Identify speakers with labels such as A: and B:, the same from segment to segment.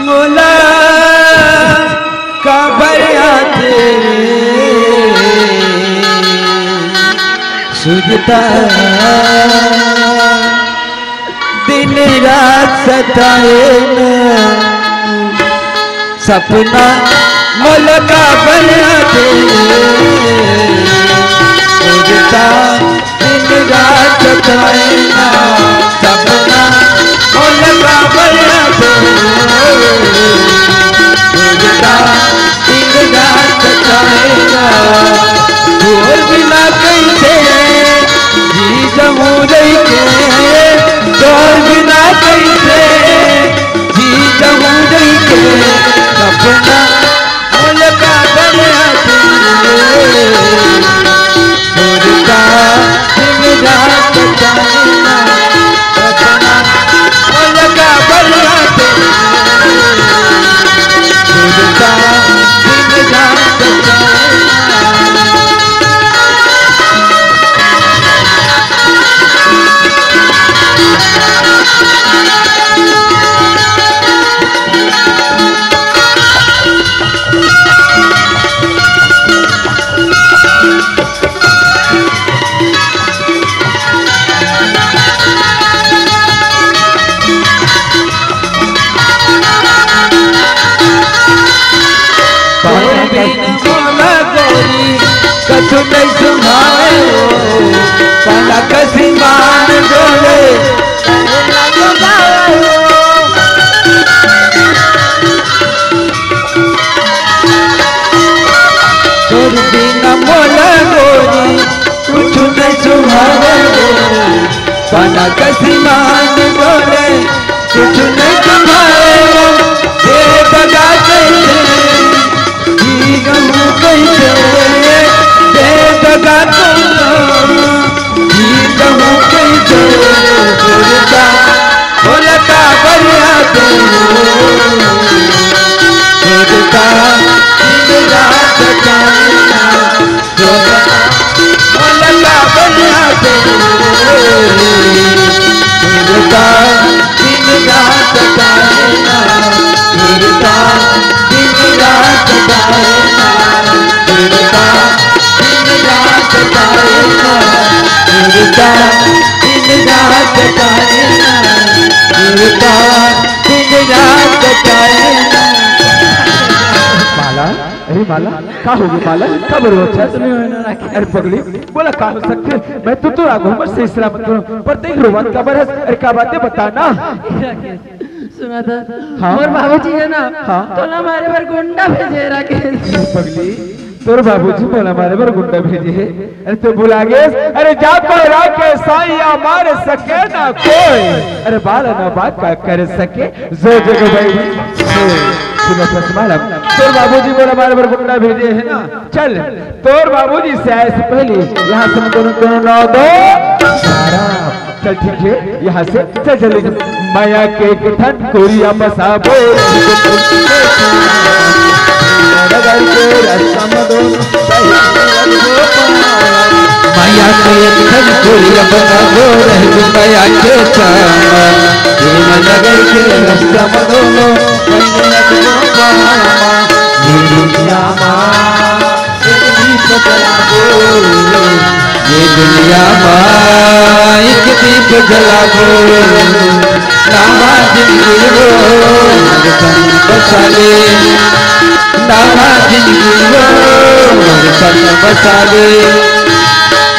A: मोला काबरिया सुझता दिन रात सताए न सपना मोला काबरिया सुझता दिन रात सताए न सपना मोला काबरिया बोल बिना कैसे जी जमू रही के बोल बिना कैसे जी जमू रही के सपना बोल का बना सोचता दिन रात जाना सपना बोल का बना सोचता दिन रात जाना कछु नहीं सुनाए पला कसी मान डोले तोर बिना मोला गोरी कुछ नहीं सुनाए पला कसी मान डोले कुछ नहीं सुनाए दे बगा कैसे जी गमू कैसे बोला का बरिया सोचता दिन रात जाना बोला का बरिया सोचता दिन रात जाना सोचता दिन रात जाना सोचता दिन रात जाना सोचता दिन रात जाना माला अरे माला का होगी माला कब रोचा अरे पगली बोला का हो सकते मैं तो आगो बस से सलामत करूं पर देख रो बात खबर है अरे क्या बातें बताना
B: सुना था हाँ? और बाबूजी है ना हाँ? तो ना हमारे पर गुंडा भेजे राकेश
A: पगली तोर बाबूजी बोला हमारे पर गुंडा भेजे है अरे तो बुला गए अरे जा पर राके साईया मार सके ना कोई अरे बाला ना बात का कर सके जो जगह भाई तोर बाबूजी बोला हमारे पर गुंडा भेजे है ना चल तोर बाबूजी से आए से पहले यहाँ से दोनों नौ दो चल ठीक है यहाँ से चल चले माया के ठंड कोरिया बसा बोल माया के ठंड कोरिया बसा बोल माया के नगर के रास्ता मदोलो ये दुनिया माँ एक दीप जला दो नामा जिंदगी वो संग बसा ले नामा जिंदगी वो संग बसा ले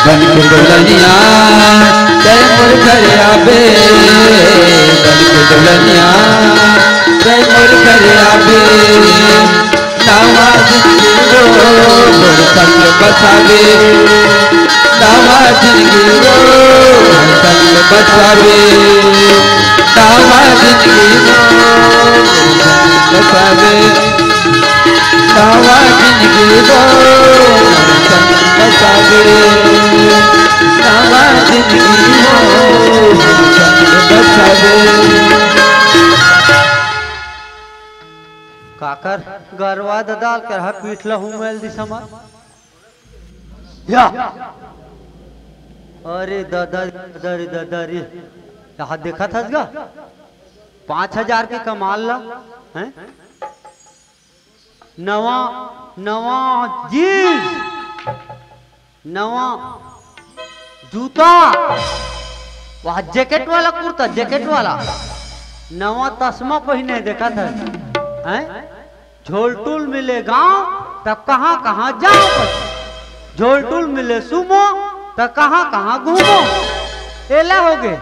A: बन के दुल्हनिया जय मोर घर आवे बन के दुल्हनिया जय मोर घर आवे नामा जिंदगी वो संग बसा ले नामा जिंदगी वो संग बसावे नामा जिंदगी वो बसावे नामा जिंदगी वो संग बसावे नामा जिंदगी वो
C: काकर गरवा दादा कर पीठ लहू मेल दी समझ या अरे दादा दादा दादा रे यहाँ देखा था गा 5,000 के कमाल ला हैं नवा नवा जीन्स नवा जूता वह जैकेट वाला कुर्ता जैकेट वाला नवा तस्मा पहने देखा था हैं झोलटूल मिले गांव तब कहाँ कहाँ जाओ झोलटूल मिले सुमो तब कहाँ कहाँ घूमो एला हो गए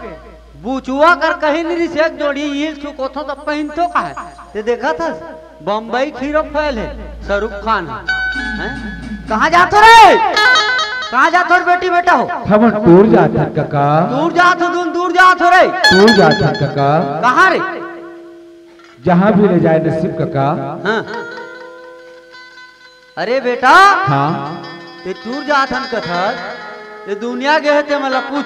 C: बुचुआ कर कहीं नहीं से जोड़ी ये चुको तो तब पहन तो का है ते देखा था बम्बई खीरो फैल है शाहरुख खान है कहाँ जाते रे कहाँ जाते हो बेटी बेटा हो
A: हम दूर जाते काका
C: दूर जाते हो दूर जाते हो रे
A: दूर जाते काका
C: कहाँ रे
A: जहाँ भी ले जाए नसीब काका
C: हाँ अरे बेटा
A: हाँ
C: ते दूर जाते कथा ये दुनिया गए थे मतलब पूछ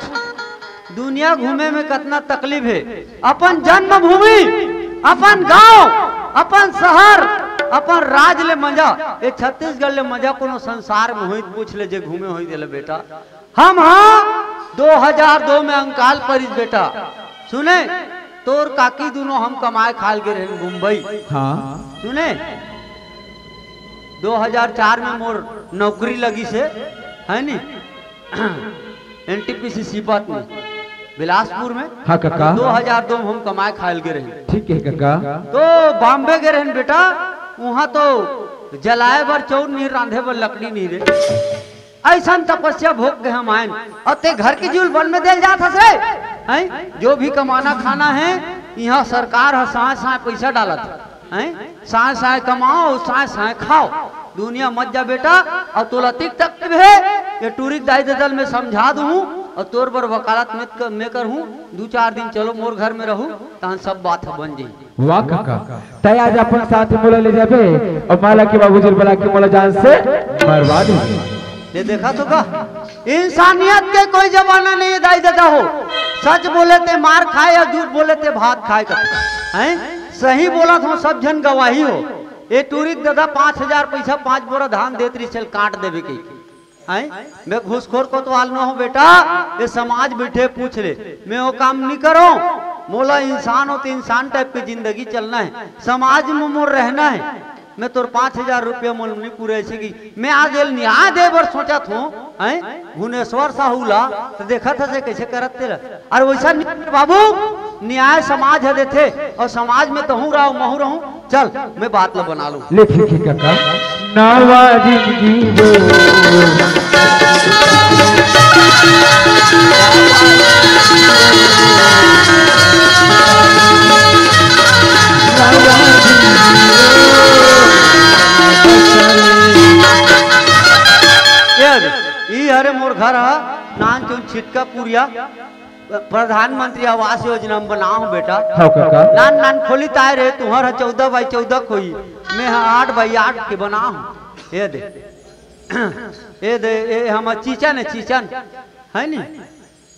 C: दुनिया घूमे में कितना तकलीफ है अपन जन्मभूमि अपन गांव अपन शहर अपन राज्य ले मजा ये छत्तीसगढ़ ले मजा कोनो संसार में हुई पूछ ले जे घूमे हुई दिले बेटा हम हाँ 2002 में अंकाल परिस बेटा सुने तोर काकी दोनों हम कमाए खाल के रहे मुंबई
A: हाँ
C: सुने 2004 में मोर नौकरी लगी से है नी एनटीपीसी सिपत में बिलासपुर में
A: हाँ काका
C: 2002 में हम कमाए खायल के रहे
A: ठीक है काका
C: तो बॉम्बे के रहे बेटा वहाँ तो जलाए बर चौर नहीं रांधे बर लकड़ी नहीं रे ऐसा तपस्या भोग के हम आए और ते घर की जूल बन में दे जाता से हैं जो भी कमाना खाना है यहाँ सरकार है साए साए पैसा डाला था हैं साए साए कमाओ साए साए खाओ दुनिया मत जा बेटा और तोला तिक तक है ये टूरिस्ट दायित्व दल में समझा दूँ और तोर पर वकालत में कर हूँ 2-4 दिन चलो मोर घर में रहूँ तहन सब बात बन जाए
A: वाह काका तय आज अपन साथ मोला ले जाबे और माला के बाबूजी बोला के मोला जान से बर्बाद हो
C: ये देखा तो का इंसानियत के कोई जमाना नहीं दाई दादा हो सच बोले ते मार खाए या झूठ बोले ते भात खाए का हैं सही बोला तो सब जन गवाही हो ये टूरिस्ट दादा 5,000 पैसा 5 बोरा धान देत रही चल काट देवे के हैं मैं घूसखोर को तो हाल न हो बेटा ये समाज बैठे पूछ ले मैं वो काम नहीं करो मोला इंसान हो तो इंसान टाइप की जिंदगी चलना है समाज में मोर रहना है मैं तोर 5,000 रुपया मोल नहीं पूरे ऐसे की मैं आज न्याय दे बर सोचा था हैं भुवनेश्वर साहूला तो देखा था से कैसे करत तेरा अरे वैसा बाबू न्याय समाज है देते और समाज में तो हूँ रहूँ महू रहूँ चल मैं बात ला बना लूँ
A: ले ठीक है काका नवा जिंदगी वो
C: अरे मोर घर नान चुन छिटका पुरिया प्रधानमंत्री आवास योजना में बनाऊ बेटा
A: हाँ काका
C: नान नान खोली ताय रे तुम्हारा 14x14 कोई मैं 8x8 के बनाऊ ये दे ये हम चीचन है चीचन है नी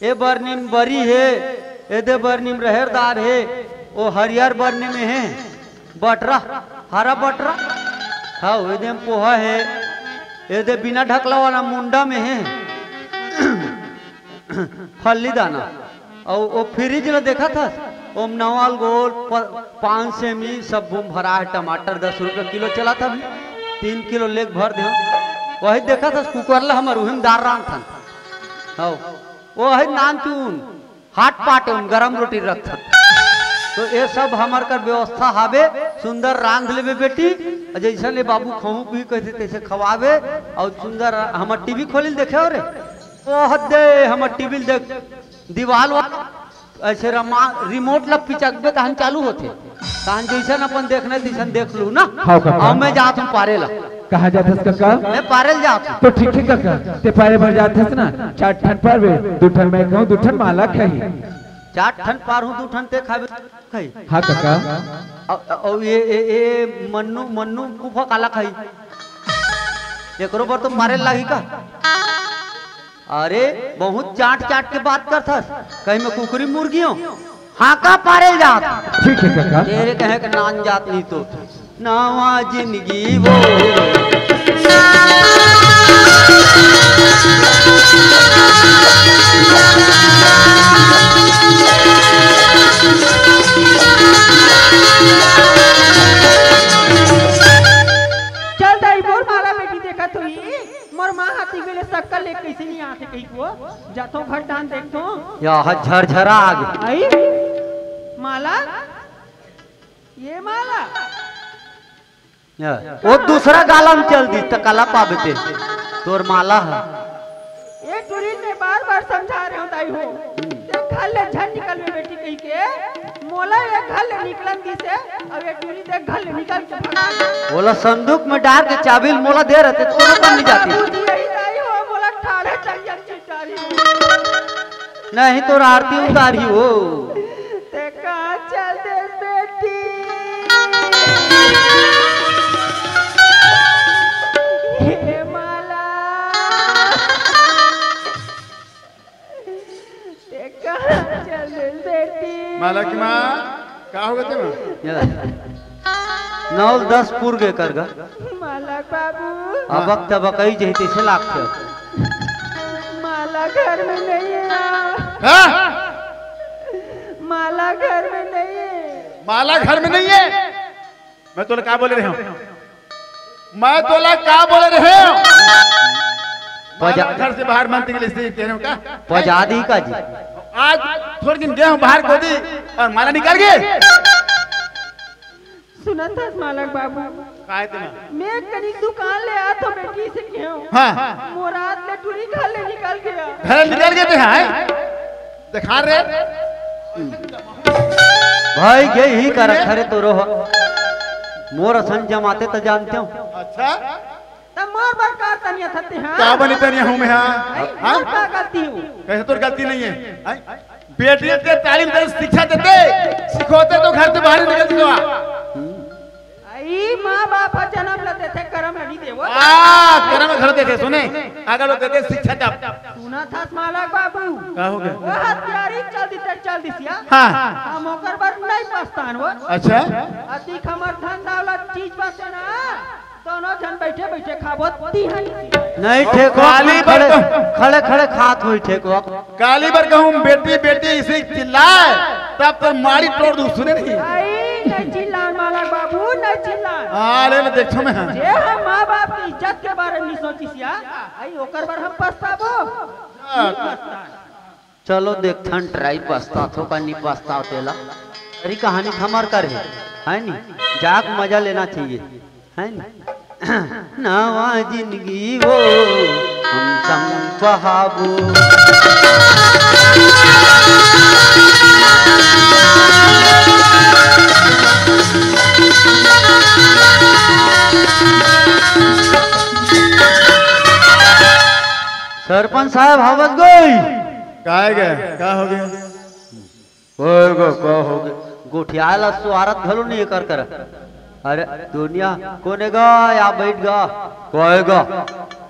C: ये बरनीम बरी है ये दे बरनीम रहरदार है वो हरियर बरनी में है बटरा हरा बटरा हाँ ये दे पोहा है ये दे बिना ढकला वाला मुंडा में है फली दाना और वो फ्रिज में देखा था ओम नवाल गोल 5 सेमी सब बूम भरा है टमाटर 10 रुपये किलो चला था 3 किलो लेग भर दे वही देखा था कुकर ला हमारे उहिम दार राम था हाँ वो है नान चून हाट पाट गरम रोटी रखता तो ये सब हमार कर व्यवस्था हावे सुंदर रांध लेवे बेटी जैसा ले बाबू खाऊ पी कहते तैसे खवावे और सुंदर हमार टीवी खोल देखे हो रे ओह दे हमार टीवी देख दीवाल वाला ऐसे रिमोट ला पिचकबे तहन चालू होते तहन जैसन अपन देखने तैसन देख लू ना अब मैं जात हूँ पारे ला
A: कहाँ जाते काका
C: मैं पारे जात हूँ
A: तो ठीक है काका ते पारे भर जाते ना 4 ठन पर वे 2 ठन मैं कहूँ 2 ठन माला खाई
C: 4 ठन पार हूँ 2 ठन ते खावे खाई
A: हाँ काका
C: और ये मन्नू मन्नू कुफा काला खाई एकरो पर तो मारे लागी का अरे बहुत चाट चाट के बात करता कहीं मैं कुकरी मुर्गियों हाँ का पारे जात
A: ठीक है काका
C: तेरे कहे के नान जात नहीं तो नवा जिंदगी वो
B: चल दाई बोल माला बेटी देखा तो ही मोर माँ हाथी बेले सक्कल ले कैसे नहीं आते कहीं को जातो घर डान देखतो
C: या झरझरा आ गई
B: आई माला ये माला
C: वो दूसरा गालम चल दी तो कला पाबते तोर माला है
B: ये टूरी ने बार-बार समझा रहे हो दाई हो देख घर ले झन निकल में बेटी कहीं के मोला ये घर ले निकलन दी से अब ये टूरी देख घर ले निकल के भागा
C: बोला संदूक में डाल के चाबी मोला दे रहे थे तो बन नहीं जाती
B: बाबूजी यही दाई हो मोला ठाड़े चाहिए चिटारी
C: नहीं तो आरती उतारी हो
B: ते कहाँ चल दे बेटी हे माला ते कहाँ चल दे बेटी
D: माला की माँ का हो गए माँ
C: 9-10 पुर गए कर गा
B: माला बाबू
C: अब वक्त बकई जहती से लागते
B: माला घर में नहीं है
D: हाँ?
B: माला घर में नहीं है
D: माला घर में नहीं है मैं तोला क्या बोल रहे हूँ मैं तोला क्या बोल रहे हूँ माला घर से बाहर मनती के लिए कह रहे हो का
C: पजादी का जी
D: आज थोड़े दिन गए हूँ बाहर को दी और माला निकाल गए
B: सुना था मालक बाबू मैं कहीं दुकान ले आ तो बेटी से क्यों
D: हाँ
B: मुराद ले टूरी घर ले निकल गया
D: घर निकाल गए थे हाँ दिखा रहे
C: भाई ये ही कर खरे तो रोह मोर असन जमाते तो जानते हो
D: अच्छा
B: तब मोर बरकार तनिया थते हां
D: क्या बनी तनिया हूँ मैं हाँ
B: हाँ का गलती हूँ
D: कैसे तो गलती नहीं है हाँ? बेटियों के तालीम दे शिक्षा देते सिखोते तो घर से बाहर निकलती तो
B: आई माँ बाप जन्म लेते थे कर्म नहीं दे वो
D: कर्म घर देते सुने अगर लोग देते शिक्षा तब
B: सुना था मालक बाबू
D: क्या हो गया
B: वो हत्यारी चल दिसिया
D: हाँ
B: हम ओकर बर नहीं पछतान वो
D: अच्छा
B: अति खमर धन दौलत चीज बचे ना दोनों जन बैठे बैठे खाबो
C: नहीं ठेको खड़े खड़े खड़े खात हुई ठेको
D: काली बार कहूँ बेटी बेटी इसे चिल्लाए तब तो मारी तोड़ दूँ सुने नहीं
B: आई नहीं चिल्ला मालक बाबू नहीं चिल्ला
D: अरे मैं देखो मैं हाँ
B: जे हम माँ बाप की इज्जत के बारे में सोची सिया आई ओकर बर हम पछताबो
C: चलो देखथन ट्राई पछता थो का नहीं पछता तेला अरे कहानी थमर कर है नी जाक मजा लेना चाहिए है नी नवा जिंदगी वो हम संग बहाबू सरपंच साहब हवस गई
D: क्या गया क्या हो गया
C: हो गए गोठियाला स्वारत घलो नहीं कर कर अरे दुनिया कोने गा या बैठ गा कहेगा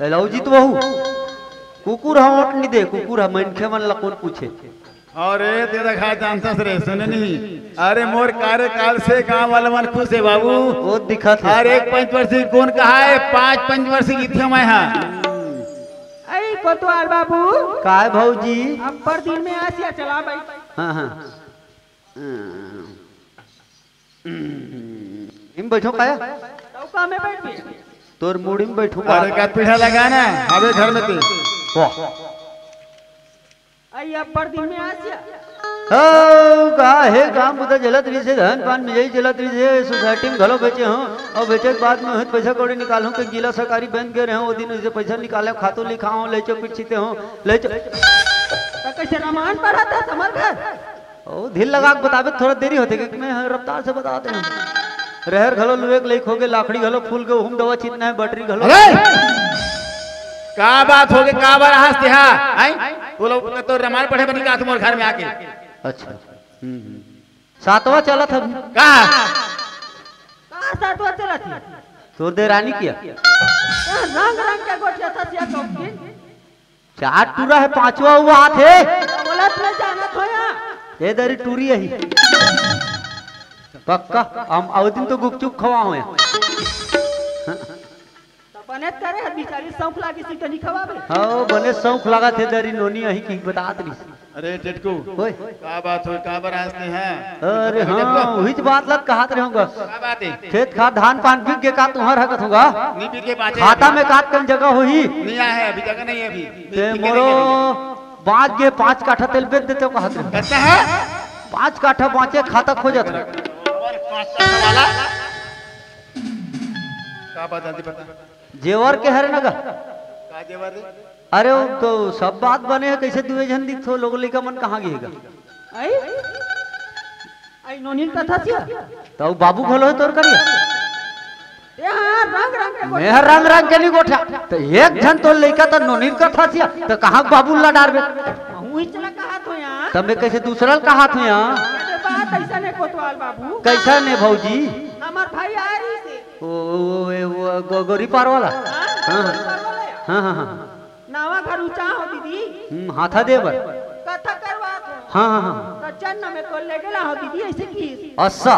C: लऊ जीत बहू कुकुर हम ओट नहीं दे कुकुर हम मनखे मन ला कौन पूछे
D: अरे तेरा खा जानता रे सुने नहीं अरे मोर कार्यकाल से गांव वाला मन खुश है बाबू
C: वो दिखत है
D: अरे 5 वर्षीय कौन कहा है 5 वर्षीय की थी मैं हाँ
B: आई कोतवाल बाबू
C: काय भौजी
B: अब पर दिन में आसिया चला भाई
C: हाँ हाँ इन बैठो काया
B: चौका में बैठ गए
C: तोर मुड़ी में बैठो
D: अरे का पीढ़ा लगाना हवे घर में ते
B: आई अब पर दिन में आसिया
C: हे काम बुदा जलत रही से धन पान मिजाई जलत रही से सोसाइटी में घलो बेचे हो और बेचे के बाद में हत पैसा कौड़ी निकालूं के जिला सरकारी बैंक गए रहे वो दिन से पैसा निकाले खातो लिखाओ ले चो पिछते हो ले चो
B: तो कैसे रामायण पढ़ा था समर घर
C: ओ ढील लगा के बताबे थोड़ा देरी होते कि मैं रफ्तार से बताते हैं रहर घलो लुए के लेख हो गए लाकड़ी घलो फूल के हुम दवा छीतना है बैटरी घलो
D: का बात हो गई का बार हंसते हाँ आई वो लोग तो रामायण पढ़े बनी का तुम्हारे घर में आके
C: अच्छा सातवां चला था
D: कहा
B: सातवां चला थी
C: तो दे रानी किया
B: रंग रंग के गोटिया था सिया कौन
C: 4 टूरा है 5वां हुआ हाथ है
B: बोला तुम जाना खोया
C: ये दरी टूरी है पक्का हम आउ दिन तो गुपचुप खवा हो
B: बने करे है बिचारी सौंफ लागी सी तो नहीं खवाबे।
C: हाँ बने शौक लगा थे दरी नोनी यही की बता दी।
D: अरे टेटकू
C: ओए
D: का बात हो का बरास नहीं है।
C: अरे हाँ वही तो बात लग कहा रहूंगा
D: का बात है
C: खेत खाद धान पान बिक के का तुम्हार हकत होगा
D: नहीं पी के बात
C: खाता में काट कर जगह होही
D: नहीं आया है अभी जगह नहीं है अभी
C: ते मोरो बाँच के 5 काठा तेल बेच देते हो कहा
D: कहता है
C: 5 काठा बाँचे खाता खोजत
D: और 5 वाला का बात जल्दी बता
C: जेवर के हर नगा
D: का जेवर रे
C: अरे वो तो सब बात बने है कैसे दुए जन दिख थो लोग लेका मन कहाँ गिएगा
B: आई आई नोनिल कथा छिया
C: तो बाबू खोलो है तोर करिए
B: ए हां रंग रंग के
C: मैं रंग रंग के नहीं गोठा तो एक जन तो लेका तो नोनीर कथा छिया तो कहाँ बाबू ला डारबे
B: हुई चला कहा तो यहां
C: तब मैं कैसे दूसरा कहा थे यहाँ
B: ये बात ऐसा ने कोतवाल बाबू
C: कैसा ने भौजी
B: हमार भाई आ रही से
C: वो गोरी पार वाला हाँ हाँ हाँ हाँ
B: नावा घर ऊंचा हो दीदी
C: हाथा दे बर
B: कथा करवा
C: हाँ हाँ हाँ
B: तो जन्म में को ले गेला हो दीदी ऐसे की
C: अच्छा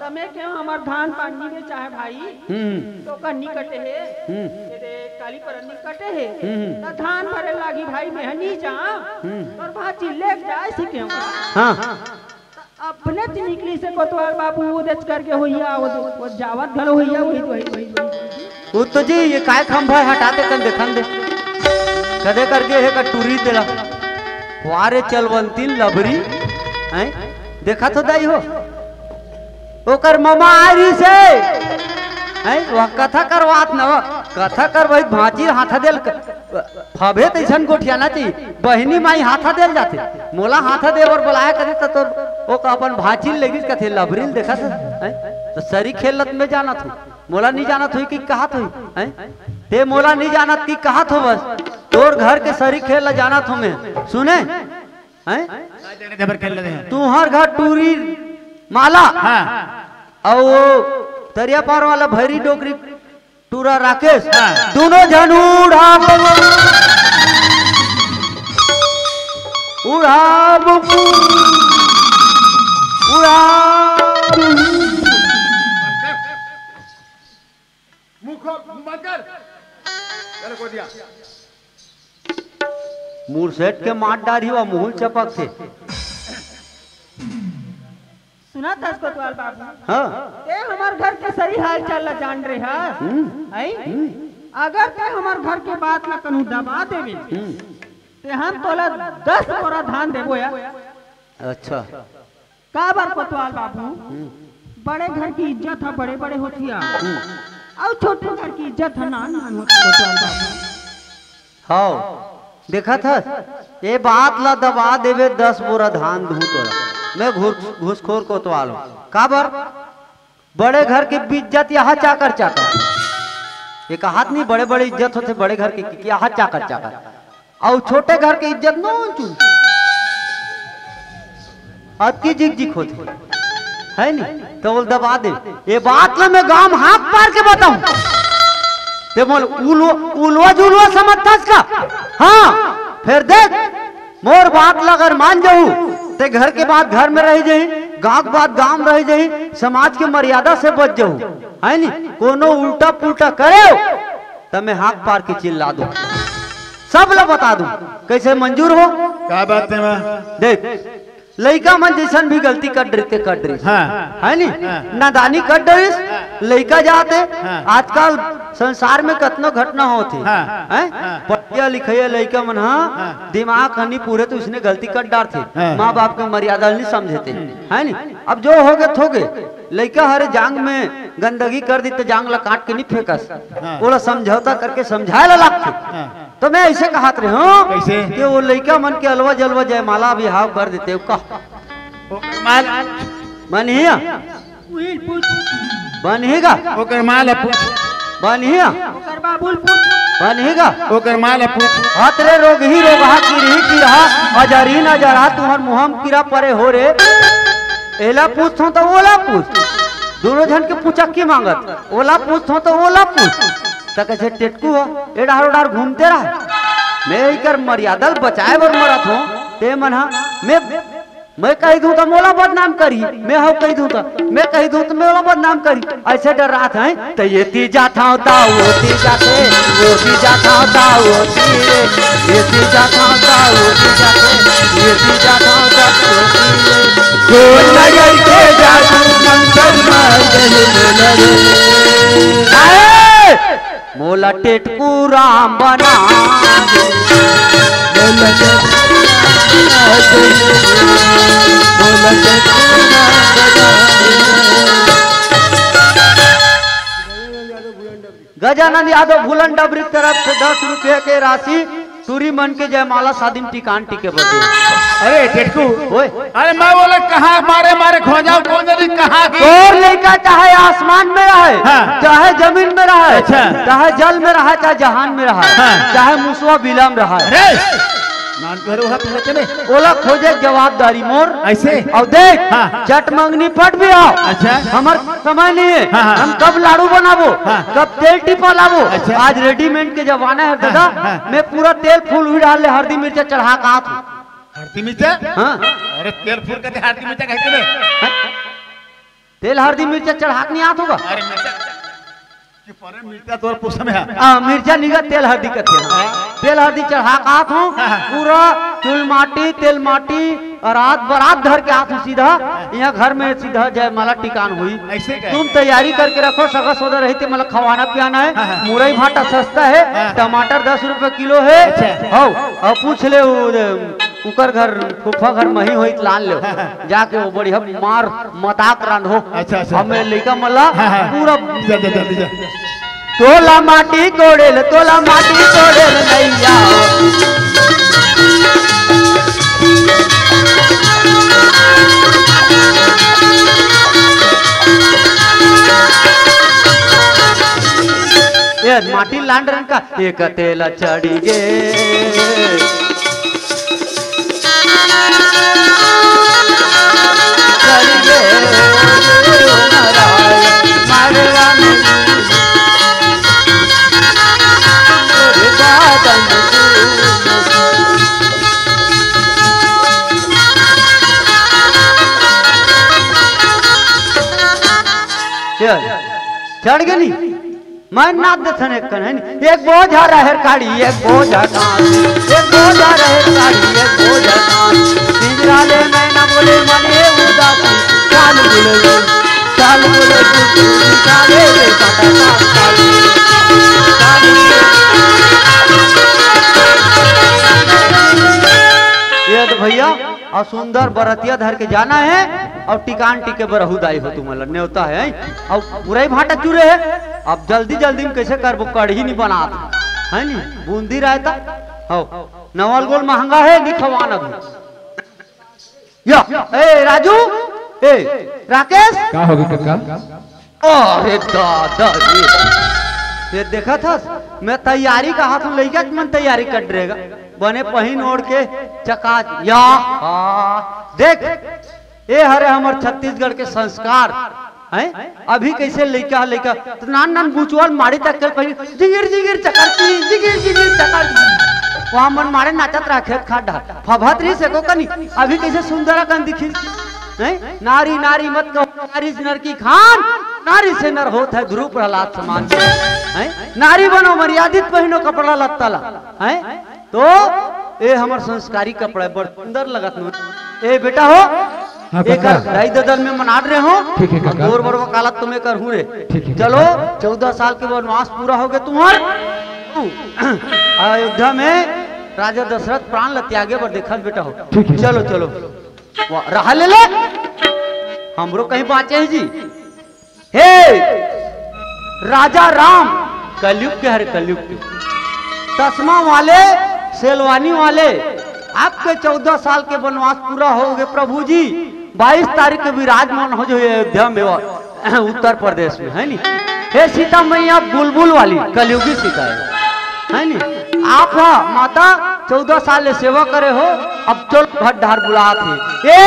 B: तमे क्यों हमार धान पानी में चाहे भाई तो कन्नी कटे है ये दे काली परन्नी कटे है तो धान भरे लागी भाई मेहनी जा और भाजी ले जाए से क्यों
C: हाँ
B: अपने से निकली से कोतवाल बाबू उदेच करके होइया वो जावत घलो होइया वही
C: वो तो जी ये काय खंभा हटाते कर देखन दे कदे करके है कटूरी तेरा वारे चलवंती लबरी हैं देखा तो दाई हो ओकर मामा आरी से हैं वह कथा करवात न कथा कर वही भांची हाथा देल फबे तैसन गोठियाना चाहिए बहिनी माई हाथा देल जाते मोला हाथा दे और बुलाया करे तो तोर ओ अपन भांची लगी कथे लबरील देखा था हैं तो सरी खेलत में जाना था मोला नहीं जाना थी कि कहा थी हैं ते मोला नहीं जाना कि कहा थो बस तोर घर के सरी खेल जाना थो मैं सुने हैं
D: जबर खेल रहे हैं
C: तुम्हार घर टूरी माला
D: हां
C: और वो तरिया पार वाला भैरी डोकरी टूरा राकेश
D: हाँ।
C: दोनों जन उड़ा
D: मुखो मगर चलो को दिया
C: मूर सेट के मार डारी हुआ मुहुल चपक से
B: सुना था कोतवाल बाबू
C: हाँ
B: ते हमार घर के सही हाल चाल ला जान रहे है अगर ते हमार घर के बात ला कनु दबा देवे ते हम तोला 10 बोरा धान देबो या
C: अच्छा
B: का बार कोतवाल बाबू बड़े घर की इज्जत है बड़े बड़े होतिया और छोटे घर की इज्जत है नान नान होती कोतवाल बाबू
C: हाँ देखा था ये बात ला दबा देवे 10 बोरा धान दूं तोरा मैं घूसखोर को तो आलो काबर बड़े घर की इज्जत यहाँ चाकर चाकर एक हाथ नहीं बड़े बड़े इज्जत होते बड़े घर की यहाँ चाकर चाकर और छोटे घर की इज्जत नो चुन अति जिक जिक होती है नहीं तो बोल दबा दे ये बात ला मैं गांव हाथ पार के बताऊं ते बोल उलवा जुलवा समझता इसका हाँ फिर देख मोर बात लगर मान जाऊं ते घर के बाद घर में रह जाई गांव के बाद गांव में रह जाई समाज की मर्यादा से बच जाऊं है नी कोनो उल्टा पुल्टा करे तो मैं हाथ पार के चिल्ला दूं सब लोग बता दूं कैसे मंजूर हो
D: क्या बात है मैं
C: देख लड़का मन जैसन भी गलती कर रही
D: हाँ।
C: है नी नादानी कर रही लड़का जाते आजकल संसार में कतनो घटना होती है पढ़िया लिखिया लड़का मन हाँ दिमाग हनी पूरे तो उसने गलती कर डार थे माँ बाप की मर्यादा नहीं समझे थे है नी अब जो हो गए थोगे लड़का हरे जांग में गंदगी कर दी तो जांग ला काट के नहीं फेंकस बोला समझौता करके समझाए ला लगते तो मैं ऐसे कहा रहे हूँ
D: कैसे?
C: कि वो लड़का मन के अलवा जलवा जयमाला बिहाव कर देते का
D: माल
C: बनिया बनेगा
D: ओकर माल है पूछ
C: बनिया
B: ओकर बाबूल पूछ
C: बनेगा
D: ओकर माल है पूछ
C: हाथ रे रोग ही रोगा की रहा अजरी न जरा तुम्हार मुहम कीड़ा परे हो रे एला पूछो तो ओला पूछ दोनों जन के पूछा की मांगत ओला पूछो तो ओला पूछ तो कैसे टेटकू हो एडार उडार घूमते रहा मैं इकर मर्यादा बचाए बर मरत हूँ ते मन मैं मैं कह दूं तो मोला बदनाम करी, मैं हो कह दूं तो मैं कह दूं तो मोला बदनाम करी, ऐसे डर रहा था तो ये ती जाता होता वो ती जाते, वो ती जाता होता वो ती, ये ती जाता होता वो ती जाते, ये ती जाता होता वो ती,
A: गोल नगर के जादू मंतर मार गए
C: मोला टेटकू राम बना गजानंद यादव भूलन डबरी तरफ से 10 रुपये के राशि टूरी मन के जयमाला शादी टिकान टिके बदे।
D: अरे टेटकू,
C: ओए
D: अरे मैं बोले कहाँ मारे मारे खो जाओ, कौन जानी कहाँ की?
C: और लेकर चाहे आसमान में रहे,
D: हाँ।
C: चाहे जमीन में रहे,
D: अच्छा।
C: चाहे जल में रहे, चाहे जहान में रहे,
D: हाँ।
C: चाहे मुसवा बिला में रहे,
D: अरे नान करे वहाँ पे चले
C: ओला खोजे जवाबदारी मोर
D: ऐसे।
C: और देख
D: हाँ।
C: चट मंगनी फट भी आओ,
D: अच्छा।
C: हमार समय नहीं है,
D: हाँ, हाँ।
C: हम कब लाड़ू बनाबो,
D: हाँ।
C: कब तेल टिपा लाबो,
D: अच्छा।
C: आज रेडीमेड के जमाना है दादा,
D: हाँ।
C: मैं पूरा तेल फूल भी डाल ले, हल्दी मिर्चा चढ़ा का आत हूँ।
D: हरती मिर्चा?
C: हाँ।
D: अरे तेल फूल करते हरती मिर्चा कहते हैं।
C: तेल हल्दी मिर्चा चढ़ा के नहीं आत होगा।
D: अरे मिर्चा कि परे मिर्चा तोर पुछ में है।
C: मिर्चा निगा तेल हल्दी का तेल हल्दी चढ़ा का आत हूँ, पूरा तिल माटी तेल माटी रात बरात धर के आत हूँ सीधा यहाँ घर में सीधा जयमाला टिकान हुई।
D: ऐसे क्या?
C: तुम तैयारी करके रखो, सगा सौदा रहते मतलब खवाना पियाना है, मुरई भाटा सस्ता है, टमाटर 10 रुपए किलो है, हो और पूछ ले उकर घर फूफा घर मही होई लान ले जाके वो बढ़िया मार मताक रान हो।
D: अच्छा, अच्छा।
C: हमें लेका मला पूरा
D: जा जा जल्दी जा।
C: तोला माटी कोड़ेल, तोला माटी कोड़ेल नैया ये माटी लांड रंग का एक तेला चढ़ी गे चढ़ी गे मारवा में चढ़ गई मैं नाथ दथन एक कन है नी एक बोझा रहर काड़ी एक बोझा कांच एक बोझा रहर काड़ी एक बोझा कांच पिंजरा ले मैं ना बोले मने उदासी चाल बोले चाले ले काटा ये तो भैया और सुंदर बरतिया धर के जाना है और टिकान टिके बरहुदाई हो तुम न्योता है और पूरा भाटा चूरे है। अब जल्दी जल्दी में कैसे करबो, कढ़ी नहीं बना है नी बूंदी रहता हो नवल गोल महंगा है नहीं खवाना भी या ए राजू ए राकेश
A: क्या होगी काका?
C: अरे दादा ये देखा था मैं तैयारी का हाथ में ले गया मन तैयारी कर देगा बने पहन ओढ़ के चका या देख ये हरे हमार छत्तीसगढ़ के संस्कार हैं। अभी कैसे लइका लइका तो नान नान बुचवाल मारी तक कर पहन जिगिर जिगिर चकर जिगिर जिगिर चकर वहां मन मारे नाचत रखे खाडा फभतरी से को कनी अभी कैसे सुंदर कन दिखी नहीं नारी नारी मत कहो नारी से नर की खान नारी से नर होता है ध्रुव प्रहलाद समान है। नारी बनो मर्यादित पहनो कपड़ा लत्ता ला है तो ये हमार संस्कारी कपड़ा बड़ सुंदर लगत न ए बेटा हो एक ढाई ददल में मना रहे हो
A: ठीक है काका।
C: और बड़ वकालत तुम्हें कर हूं रे
A: ठीक है।
C: चलो 14 साल के वनवास पूरा हो गया तुम्हार अयोध्या में राजा दशरथ प्राण ल त्यागे पर देखल बेटा हो
A: ठीक है।
C: चलो चलो रहा ले ले हमरो कहीं बाँचे है जी हे राजा राम कलयुग के हर कलयुग के तस्मा वाले सेलवानी वाले आपके 14 साल के वनवास पूरा हो गए प्रभु जी 22 तारीख के विराजमान हो जो अयोध्या में उत्तर प्रदेश में है नी। हे सीता मैया बुलबुल वाली कलयुगी सीता है नी। आप माता 14 साल ले सेवा करे हो अब चलो भट ढार बुला थे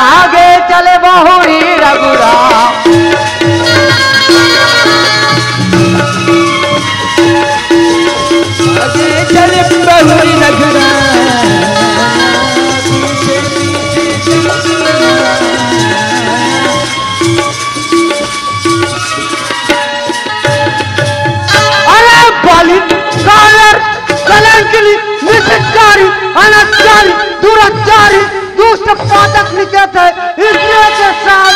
C: आगे चले बहुरी रघुरा
A: आगे चले बहुरी रघुरा
C: उत्पादक निकेत है, स्त्रियों के साथ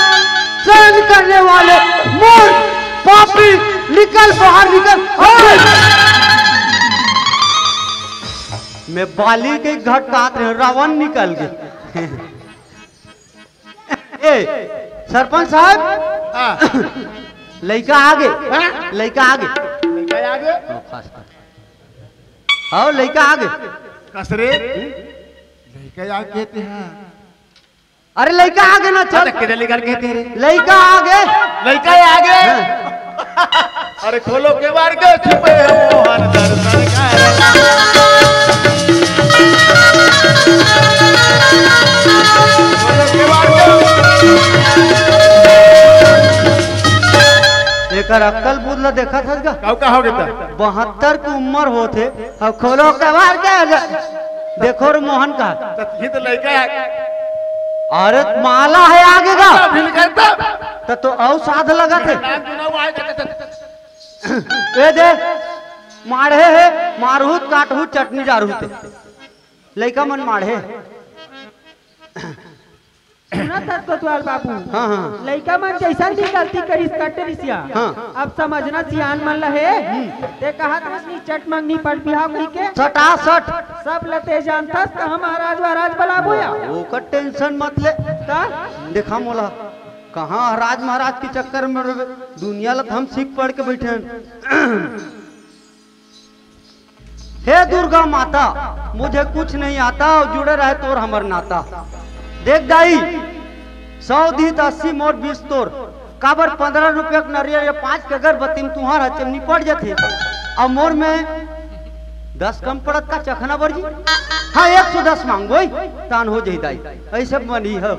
C: सहन करने वाले मूर्ख पापी निकल बाहर निकल। मैं बाली के घट काट रहे रावण निकल गए। ए सरपंच साहब
D: हाँ
C: लड़का आगे, लड़का आगे
D: लड़का आगे
C: और लड़का आगे
D: कसरे लड़का आगे कहते हैं।
C: अरे लड़का आगे ना चल,
D: किधर लेकर कहते हैं
C: लड़का आगे,
D: लड़का आगे। अरे खोलो के बार के छुपे हैं मोहन दर्शन का। खोलो के बार
C: एक अक्कल बुदला देखा था
D: का हो गया
C: 72 की उम्र होते। अब खोलो के बार के देखो रे मोहन का
D: ये तो लड़का है।
C: अरे माला है आगे का
D: फिर कहता
C: तो और साध लगा थे।
D: नाम चुनाव आए
C: ए दे माढ़े है मारहूत काटहूत चटनी डारूते लड़का मन माढ़े।
B: सुना था कोतवाल बाबू।
C: हाँ हाँ
B: लड़का मन जैसा भी गलती करिस कटे रिसिया।
C: हाँ।
B: अब समझना सियान मन लहे ते कहा तसनी चट मंगनी पट बिहाव कही के
C: सटा सट
B: सब लते जानता कहा महाराज महाराज बला बोया
C: वो का टेंशन मत ले।
B: का
C: देखा मोला कहाँ राज महाराज के चक्कर में दुनिया लत हम सीख पढ़ के बैठे हैं। हे दुर्गा माता मुझे कुछ नहीं आता और जुड़े रहे तोर हमर नाता। देख दाई 100 दी 80 मोर 20 तोर काबर 15 रुपया के नरियर या 5 के अगरबत्ती में तुम्हारा चमनी पड़ जाते और मोर में 10 कम पड़त का चखना बरजी। हाँ 110 मांगो तान हो जाई दाई ऐसे बनी है।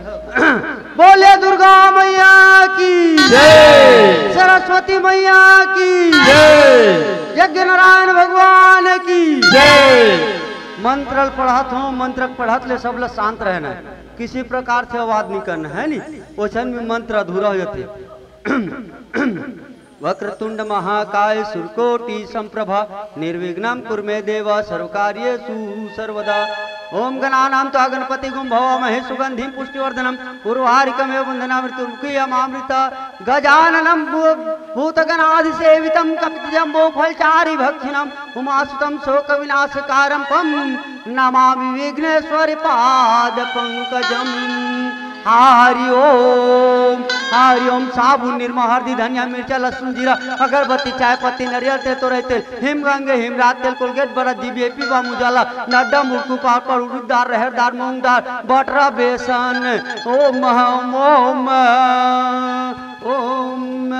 C: बोले दुर्गा मैया की
A: जय,
C: सरस्वती मैया की
A: जय,
C: यज्ञ नारायण भगवान की
A: जय।
C: मंत्र पढ़त हो मंत्र पढ़त ले सब लोग शांत रहना है, किसी प्रकार से आवाज नहीं करना है नी ओछन में मंत्र अधूरा हो जाते। वक्रतुंड महाकाय सुरकोटि संप्रभा निर्विघ्नं कुरु देव सर्वकार्येषु सर्वदा। ओम गणानां त्वा गणपति गुं भवामहे सुगंधिं पुष्टिवर्धनम् उर्वारिकमेव वन्दनामृतमुख्यमामृता गजाननं भूतगणाधिसेवितं कपितजम्बो फलचारि भक्षिणम् उमासुतं शोकविनाशकारं पं नमामि विघ्नेश्वरि पादपङ्कजम्। हरि ओम साबुन निरमा हल्दी धनिया मिर्चा लहसुन जीरा अगरबत्ती चाय पत्ती नारियल तेल तोरई तेल हिम गंगे हिमरात तेल कोलगेट बड़ा DBAP बा मुजाला नड्डा मुर्कू पापड़ उड़ीदार रहरदार मूंगदार बटरा बेसन ओम ओम ओम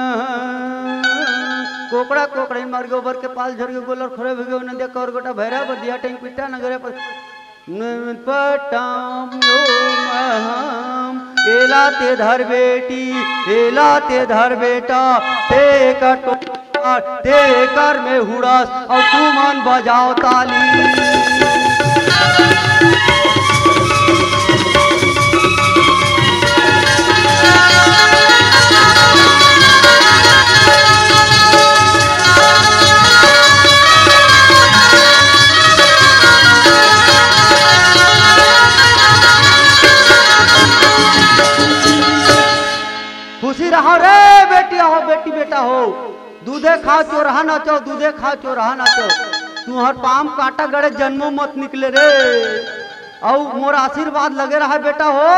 C: कोकड़ा कोकड़े मर गोबर के पाल झड़ के गोलर खड़े भगे नदिया कौर गोटा भैरा बदिया टैंक पिटा नगरे पर पटाम एला ते धर बेटी एला ते धर बेटा ते कर में हुड़ास और तू मन बजाओ ताली। खुशी रहो रे बेटी हो बेटी बेटा हो दूधे खाओ चोरहा नाचो दूधे खाओ चोरहा नाचो तुहर पाम काटा गड़े जन्मो मत निकले रे और मोर आशीर्वाद लगे रहा बेटा हो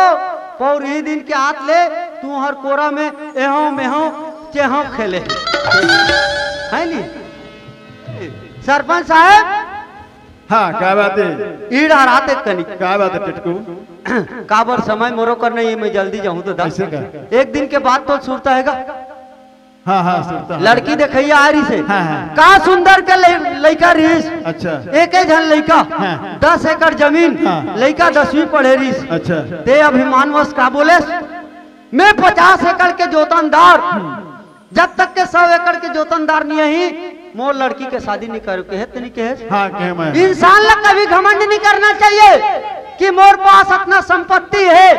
C: पौर ही दिन के हाथ ले तुहर कोरा में एहो मेहो चेहो खेले है नी। सरपंच साहब
D: हाँ क्या बात है
C: ईड़ा रात कनी
D: क्या बात है टिटकू
C: काबर समय मोरो कर नहीं मैं जल्दी जाऊं तो
D: ऐसे का?
C: एक दिन के बाद तो सुरता हैगा।
D: हाँ हाँ सुनता हूँ।
C: लड़की देखैया आ रही से
D: हाँ, हाँ।
C: का सुंदर के लड़का रहीस
D: अच्छा
C: एक ही जन लड़का
D: हाँ।
C: 10 एकड़ जमीन
D: हाँ।
C: लड़का 10वीं पढ़े रहीस
D: अच्छा
C: ते अभिमानवश का बोले मैं 50 एकड़ के जोतनदार जब तक के 100 एकड़ के जोतनदार नहीं ही मोर लड़की के शादी नहीं करो के नहीं के
D: हाँ कहे मैं
C: इंसान ला कभी घमंड नहीं करना चाहिए कि मोर पास अपना संपत्ति है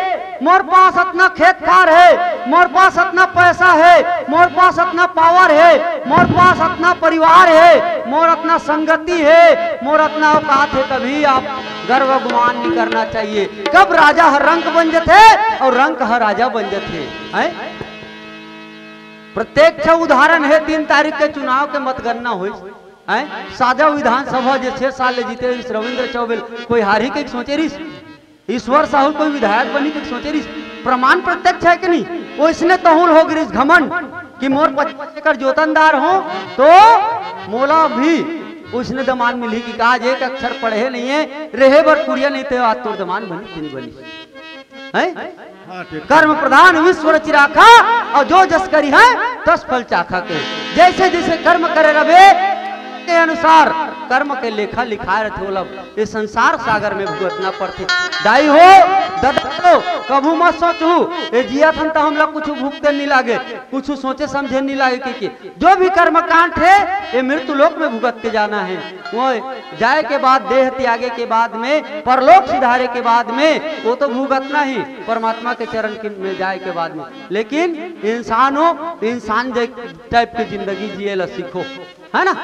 C: मोर पास अपना खेत खार है मोर पास अपना पैसा है मोर पास अपना पावर है मोर पास अपना परिवार है मोर अपना संगति है मोर अपना औकात है। कभी आप गर्व गुमान नहीं करना चाहिए। कब राजा हर रंक बन जाते और रंक हर राजा बन जाते हैं। प्रत्यक्ष उदाहरण है 3 तारीख के चुनाव के मतगणना हुई साजा विधानसभा जो 6 साल ले जीते रविंद्र चौबे कोई हारी के सोचे रिस, ईश्वर साहू कोई विधायक बनी के सोचे रिस, प्रमाण प्रत्यक्ष है कि नहीं। वो इसने तहुल हो गिरिस घमंड कि मोर 25 एकड़ जोतनदार हो तो मोला भी उसने दमान मिली कि आज एक अक्षर पढ़े नहीं है रहे बर कुड़िया नहीं थे आज तो दमान बनी दिन बनी है। कर्म प्रधान विश्व रचि राखा और जो जस करी है तस फल चाखा के। जैसे जैसे कर्म करे रवे के अनुसार कर्म के लेखा लिखा रहते हो। ये संसार सागर में भुगतना पड़ते दाई हो ददा कभू मत सोचू ये जिया थन तो हम लोग कुछ भुगते नहीं लागे, कुछ सोचे समझे नहीं लागे कि जो भी कर्म कांड है ये मृत्यु लोक में भुगत के जाना है। वो जाए के बाद देह त्यागे के बाद में परलोक सिधारे के बाद में वो तो भुगतना ही परमात्मा के चरण में जाए के बाद में। लेकिन इंसान टाइप की जिंदगी जिए ला सीखो है ना।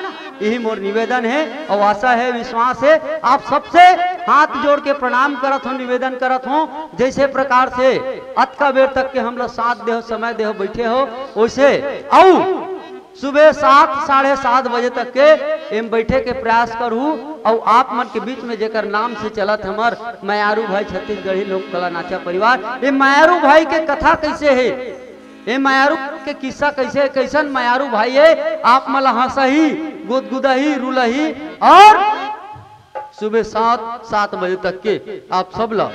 C: यही मोर निवेदन है और आशा है विश्वास है आप सबसे हाथ जोड़ के प्रणाम करत हो निवेदन करत हो। जैसे प्रकार से अत का बेर तक के हम लोग साथ देह समय देह बैठे हो वैसे आओ सुबह 7 साढ़े 7 बजे तक के एम बैठे के प्रयास करूँ और आप मन के बीच में जेकर नाम से चलत हमार मयारू भाई छत्तीसगढ़ी लोक कला नाचा परिवार। ये मयारू भाई के कथा कैसे है ये मयारू के किस्सा कैसे कैसन मयारू भाई है आप मला हंसही गुदगुदही रुलही और सुबह 7 बजे तक के आप सब लोग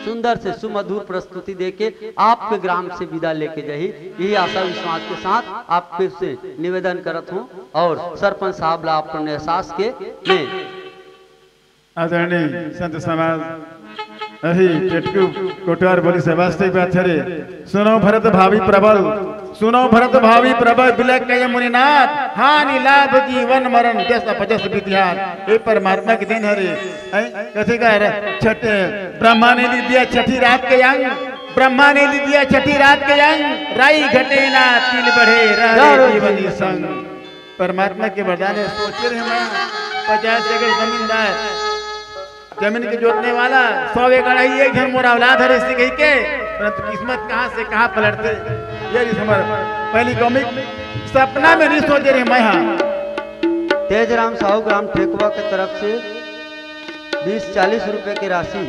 C: सुंदर से सुमधुर प्रस्तुति देके आपके ग्राम से विदा लेके जाही। यही आशा विश्वास के साथ आपके से निवेदन करत हूँ और सरपंच साहब ला अपने एहसास के में
D: आदरणीय संत समाज अही टेटकू कोटवार बोली से वास्तविक बात है। सुनो भरत भावी प्रबल सुनो भरत भावी प्रबल बिलक कय मुनिनाथ हानि लाभ जीवन मरण जस अपजस विद्यात। ये परमात्मा के दिन हरे कैसे कह रहे छठे ब्रह्मा ने दिया छठी रात के अंग ब्रह्मा ने दिया छठी रात के अंग राई घटे ना तिल बढ़े रहे जीवनी संग। परमात्मा के वरदान है। सोचे रहे मैं 50 एकड़ जमीनदार जमीन के जोतने वाला 100 एकड़ ही एक घर मोरा औलाद है इसी कही के परंतु किस्मत कहां से कहां पलटते ये हमार पहली कॉमिक सपना में नहीं सोचे रहे। मैं हाँ
C: तेजराम साहू ग्राम ठेकुआ के तरफ से 20-40 रुपए की राशि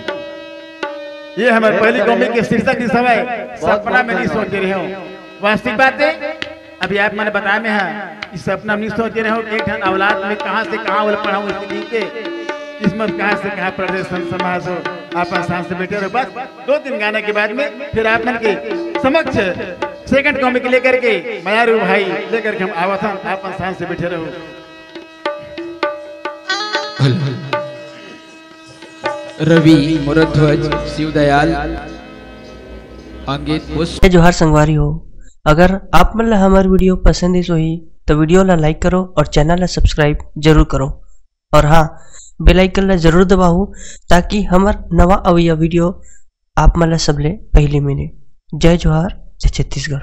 D: ये हमारे पहली कॉमिक के शीर्षक इस समय सपना में नहीं सोचे रहे हो। वास्तविक बात है अभी आप मैंने बताया में है इस सपना में नहीं सोचे रहे हो एक धन औलाद में कहां से कहां उल पढ़ाऊं इसी के किस्मत कहां से कहां प्रदर्शन समाज हो आप आसान से बैठे रहो। बस 2-3 गाने के बाद में फिर आप मन के समक्ष सेकंड कॉमिक लेकर के मयारू भाई लेकर के हम आवसन आप आसान से बैठे रहो।
A: रवि मुरध्वज शिवदयाल अंकित पुष्प
E: जोहार संगवारी हो। अगर आप मन ला हमार वीडियो पसंद ही सोही तो वीडियो ला लाइक करो और चैनल ला सब्सक्राइब जरूर करो और हाँ बेल आइकन ला जरूर दबाओ ताकि हमार नवा अवैया वीडियो आप मन ला सबले पहले मिले। जय जोहार जय छत्तीसगढ़।